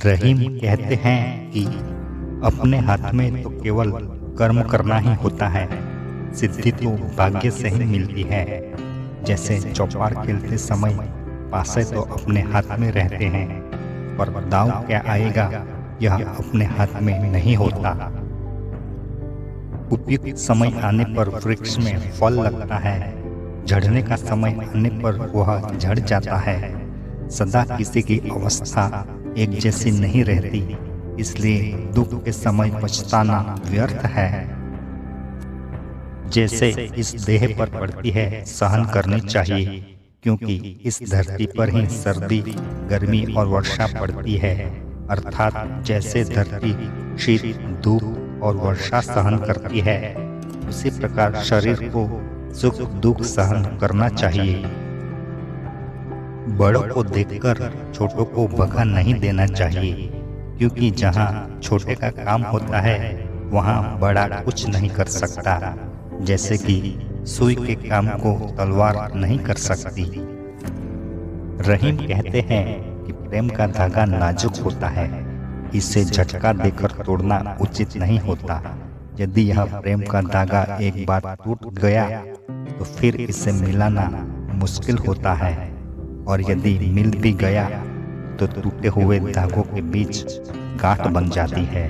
रहीम कहते हैं कि अपने हाथ में तो केवल कर्म करना ही होता है, सिद्धि तो भाग्य से ही मिलती है। जैसे चौपाड़ खेलते समय पासे तो अपने हाथ में रहते हैं, पर दांव क्या आएगा यह अपने हाथ में नहीं होता। उपयुक्त समय आने पर वृक्ष में फल लगता है, झड़ने का समय आने पर वह झड़ जाता है। सदा किसी की अवस्था एक जैसी नहीं रहती, इसलिए दुख के समय पछताना व्यर्थ है। जैसे इस देह पर पड़ती है सहन करनी चाहिए, क्योंकि इस धरती पर ही सर्दी, गर्मी और वर्षा पड़ती है। अर्थात जैसे धरती शीत, धूप और वर्षा सहन करती है, उसी प्रकार शरीर को सुख दुख सहन करना चाहिए। बड़ों को देखकर छोटों को भगा नहीं देना चाहिए, क्योंकि जहाँ छोटे का काम होता है वहाँ बड़ा कुछ नहीं कर सकता। जैसे कि सुई के काम को तलवार नहीं कर सकती। रहीम कहते हैं कि प्रेम का धागा नाजुक होता है, इसे झटका देकर तोड़ना उचित नहीं होता। यदि यह प्रेम का धागा एक बार टूट गया तो फिर इसे मिलाना मुश्किल होता है, और यदि मिल भी गया तो टूटे हुए धागों के बीच गांठ बन जाती है।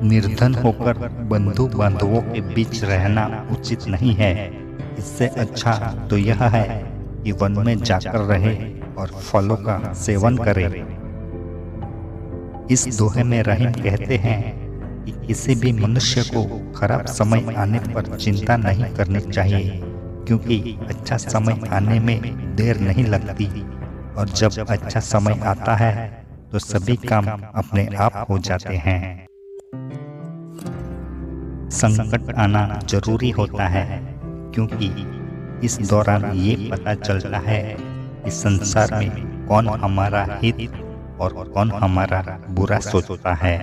निर्धन होकर बंधु बांधवों के बीच रहना उचित नहीं है। इससे अच्छा तो यह है कि वन में जाकर रहे और फलों का सेवन करे। इस दोहे में रहीम कहते हैं कि किसी भी मनुष्य को खराब समय आने पर चिंता नहीं करनी चाहिए, क्योंकि अच्छा समय आने में देर नहीं लगती, और जब अच्छा समय आता है तो सभी काम अपने आप हो जाते हैं। संकट आना जरूरी होता है, क्योंकि इस दौरान ये पता चलता है कि संसार में कौन हमारा हित और कौन हमारा बुरा सोचता है।